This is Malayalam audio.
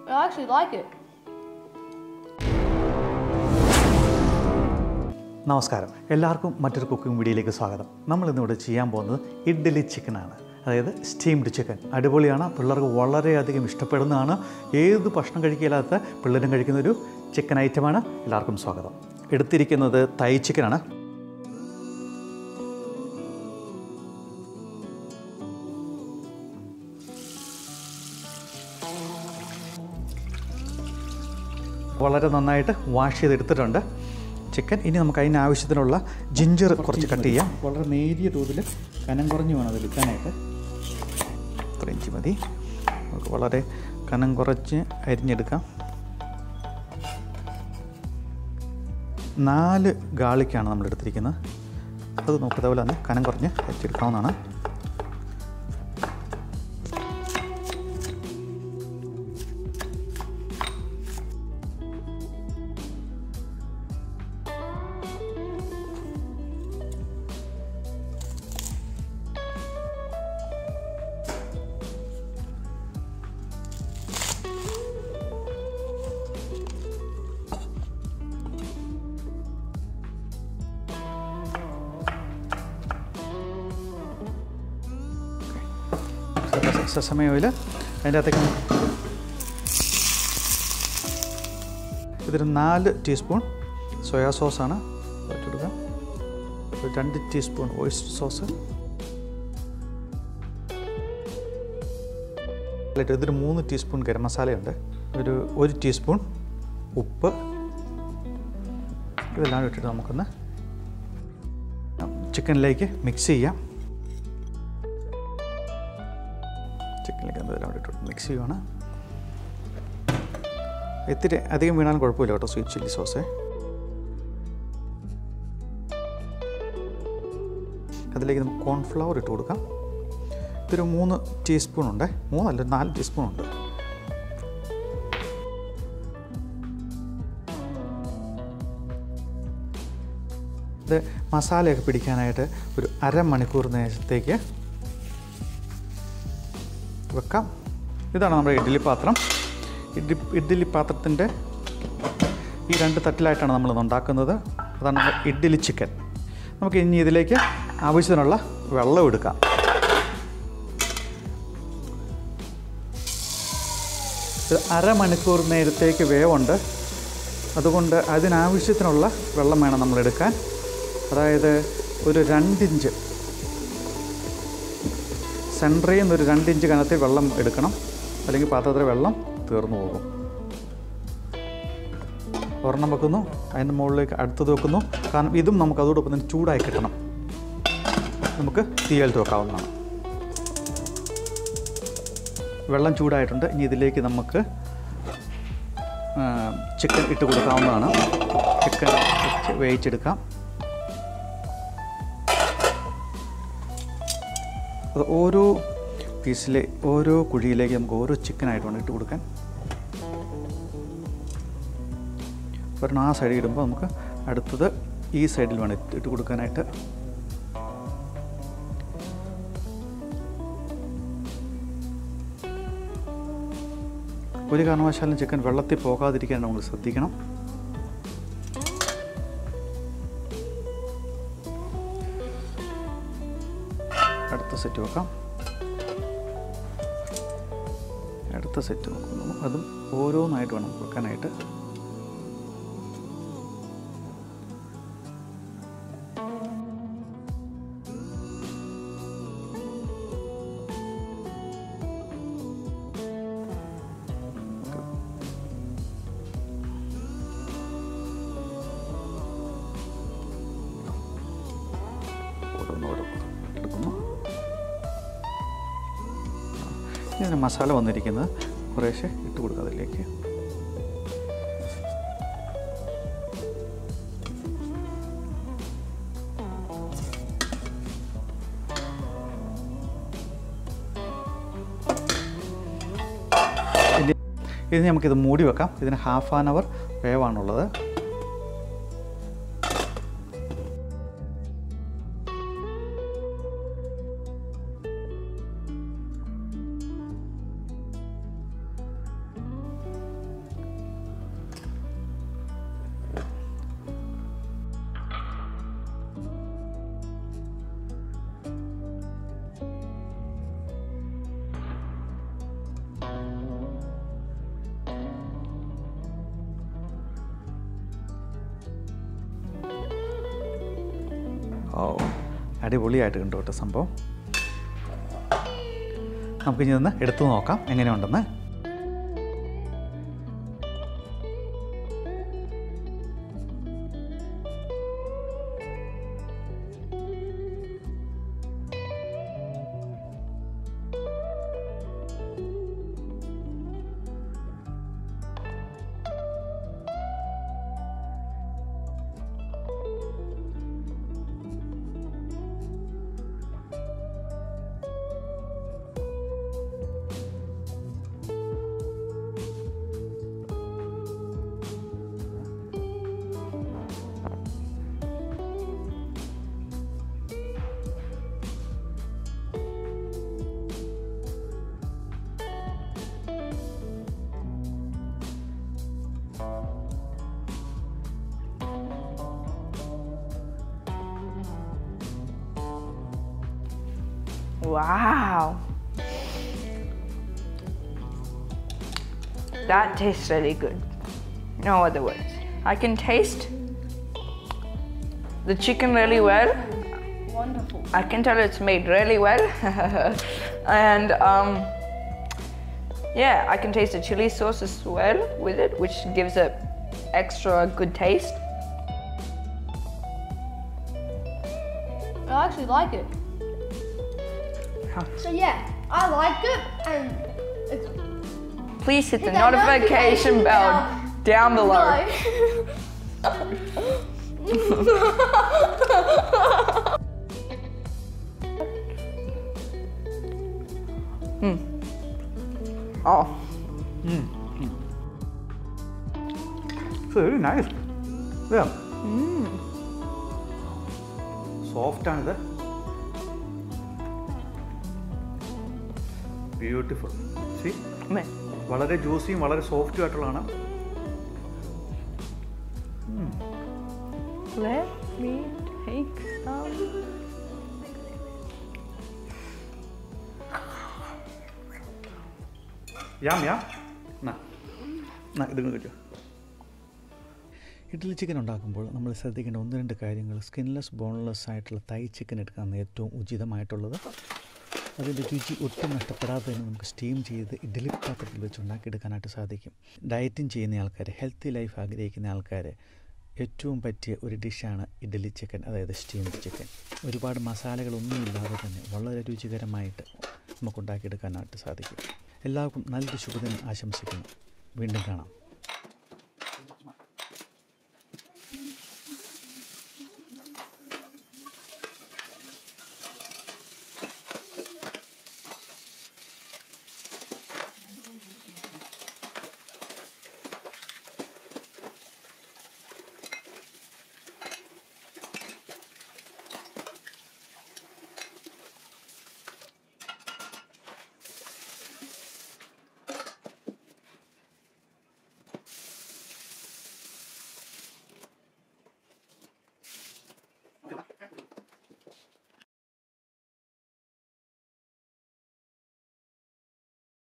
I actually like it. നമസ്കാരം, എല്ലാവർക്കും മറ്റൊരു കുക്കിംഗ് വീഡിയോയിലേക്ക് സ്വാഗതം. നമ്മൾ ഇന്നിവിടെ ചെയ്യാൻ പോകുന്നത് ഇഡ്ഡലി ചിക്കനാണ്, അതായത് സ്റ്റീംഡ് ചിക്കൻ. അടിപൊളിയാണ്, പിള്ളേർക്ക് വളരെയധികം ഇഷ്ടപ്പെടുന്നതാണ്. ഏത് ഭക്ഷണം കഴിക്കില്ലാത്ത പിള്ളേരും കഴിക്കുന്നൊരു ചിക്കൻ ഐറ്റമാണ്. എല്ലാവർക്കും സ്വാഗതം. എടുത്തിരിക്കുന്നത് തൈ ചിക്കനാണ്. വളരെ നന്നായിട്ട് വാഷ് ചെയ്തെടുത്തിട്ടുണ്ട് ചിക്കൻ. ഇനി നമുക്ക് അതിന് ആവശ്യത്തിനുള്ള ജിഞ്ചർ കുറച്ച് കട്ട് ചെയ്യാം. വളരെ നേരിയ തോതിൽ കനം കുറഞ്ഞ് വേണം അത് എടുക്കാനായിട്ട്. 3 ഇഞ്ച് മതി. നമുക്ക് വളരെ കനം കുറച്ച് അരിഞ്ഞെടുക്കാം. 4 ഗാർലിക്കാണ് നമ്മൾ എടുത്തിരിക്കുന്നത്. അത് നോക്കത്തെ പോലെ തന്നെ കനം കുറഞ്ഞ് അരിച്ചെടുക്കാവുന്നതാണ്. സമയം ഓയിൽ അതിൻ്റെ അകത്തേക്ക് ഇതൊരു 4 ടീസ്പൂൺ സോയാ സോസാണ് ഇട്ടെടുക്കാം. 2 ടീസ്പൂൺ ഓയിസ്റ്റർ സോസ്, ഇതൊരു 3 ടീസ്പൂൺ ഗരം മസാലയുണ്ട്, ഒരു 1 ടീസ്പൂൺ ഉപ്പ്. ഇതെല്ലാം ഇട്ടിട്ട് നമുക്കൊന്ന് ചിക്കനിലേക്ക് മിക്സ് ചെയ്യാം. ചിക്കനിലേക്ക് എന്തെല്ലാം ഇട്ടിട്ട് മിക്സ് ചെയ്യുവാണ്. ഇത്തിരി അധികം വീണാലും കുഴപ്പമില്ല കേട്ടോ, സ്വീറ്റ് ചില്ലി സോസ്. അതിലേക്ക് നമുക്ക് കോൺഫ്ലവർ ഇട്ട് കൊടുക്കാം. ഇതൊരു 3 ടീസ്പൂൺ ഉണ്ട്, 3 അല്ല 4 ടീസ്പൂൺ ഉണ്ട്. ഇത് മസാലയൊക്കെ പിടിക്കാനായിട്ട് ഒരു അരമണിക്കൂർ നേരത്തേക്ക് വെക്കാം. ഇതാണ് നമ്മുടെ ഇഡ്ഡലി പാത്രം. ഇഡ്ഡലി പാത്രത്തിൻ്റെ ഈ 2 തട്ടിലായിട്ടാണ് നമ്മളിത് ഉണ്ടാക്കുന്നത്. അതാണ് നമ്മുടെ ഇഡ്ഡലി ചിക്കൻ. നമുക്ക് ഇനി ഇതിലേക്ക് ആവശ്യത്തിനുള്ള വെള്ളം എടുക്കാം. ഇത് അരമണിക്കൂർ നേരത്തേക്ക് വേവുണ്ട്, അതുകൊണ്ട് അതിനാവശ്യത്തിനുള്ള വെള്ളം വേണം നമ്മളെടുക്കാൻ. അതായത് ഒരു 2 ഇഞ്ച് സെൻറ്ററിൽ നിന്ന് ഒരു 2 ഇഞ്ച് കനത്തിൽ വെള്ളം എടുക്കണം, അല്ലെങ്കിൽ പാത്രത്തിൽ വെള്ളം തീർന്നു പോകും. ഒരെണ്ണം വെക്കുന്നു, അതിൻ്റെ മുകളിലേക്ക് അടുത്തത് വെക്കുന്നു. കാരണം ഇതും നമുക്ക് അതോടൊപ്പം തന്നെ ചൂടായി കിട്ടണം. നമുക്ക് തീയിലിട്ട് വെക്കാവുന്നതാണ്. വെള്ളം ചൂടായിട്ടുണ്ട്. ഇനി ഇതിലേക്ക് നമുക്ക് ചിക്കൻ ഇട്ട് കൊടുക്കാവുന്നതാണ്. ചിക്കൻ വേവിച്ചെടുക്കാം. അത് ഓരോ പീസിലെ ഓരോ കുഴിയിലേക്ക് നമുക്ക് ഓരോ ചിക്കനായിട്ട് വേണം ഇട്ട് കൊടുക്കാൻ. ഒരെണ്ണം ആ സൈഡിൽ ഇടുമ്പോൾ നമുക്ക് അടുത്തത് ഈ സൈഡിൽ വേണം ഇട്ട് കൊടുക്കാനായിട്ട്. ഒരു കാരണവശാലും ചിക്കൻ വെള്ളത്തിൽ പോകാതിരിക്കാൻ നമ്മൾ ശ്രദ്ധിക്കണം. അടുത്ത സെറ്റ് വെക്കാം. അടുത്ത സെറ്റ് നോക്കുന്നു, അതും ഓരോന്നായിട്ട് വേണം വെക്കാനായിട്ട്. എടുക്കുന്നു. ഇതിന് മസാല വന്നിരിക്കുന്നത് കുറേശ്ശെ ഇട്ട് കൊടുക്കുക അതിലേക്ക്. ഇനി നമുക്കിത് മൂടി വെക്കാം. ഇതിന് 1/2 hour വേവാണുള്ളത്. ഓ അടിപൊളിയായിട്ടുണ്ട് കേട്ടോ സംഭവം. നമുക്കിനി ഒന്ന് എടുത്തു നോക്കാം എങ്ങനെയുണ്ടെന്ന്. Wow, that tastes really good. No other words. I can taste the chicken really well. Wonderful. I can tell it's made really well. And yeah, I can taste the chili sauce as well with it, which gives it extra good taste. I actually like it. So yeah, I like it, and it's Please hit the that notification bell down below. Oh, It's very nice. Yeah. Soft ആണിത്. ബ്യൂട്ടിഫുൾ. C man. വളരെ ജ്യൂസിയും വളരെ സോഫ്റ്റും ആയിട്ടുള്ളതാണ്. Let me take some. യാം യാം. ഇത് കഴിച്ചോ. ഇഡ്ഡലി ചിക്കൻ ഉണ്ടാക്കുമ്പോൾ നമ്മൾ ശ്രദ്ധിക്കേണ്ട 1-2 കാര്യങ്ങൾ. സ്കിൻലെസ് ബോൺലെസ് ആയിട്ടുള്ള തൈ ചിക്കൻ എടുക്കുകയാണ് ഏറ്റവും ഉചിതമായിട്ടുള്ളത്. അതിൻ്റെ രുചി ഒട്ടും നഷ്ടപ്പെടാത്തതിന് നമുക്ക് സ്റ്റീം ചെയ്ത് ഇഡ്ഡലി പാത്രത്തിൽ വെച്ച് ഉണ്ടാക്കിയെടുക്കാനായിട്ട് സാധിക്കും. ഡയറ്റിംഗ് ചെയ്യുന്ന ആൾക്കാർ, ഹെൽത്തി ലൈഫ് ആഗ്രഹിക്കുന്ന ആൾക്കാർ ഏറ്റവും പറ്റിയ ഒരു ഡിഷാണ് ഇഡ്ഡലി ചിക്കൻ, അതായത് സ്റ്റീംഡ് ചിക്കൻ. ഒരുപാട് മസാലകളൊന്നും ഇല്ലാതെ തന്നെ വളരെ രുചികരമായിട്ട് നമുക്ക് ഉണ്ടാക്കിയെടുക്കാനായിട്ട് സാധിക്കും. എല്ലാവർക്കും നല്ലൊരു ശുഭദിനം ആശംസിക്കുന്നു. വീണ്ടും കാണാം.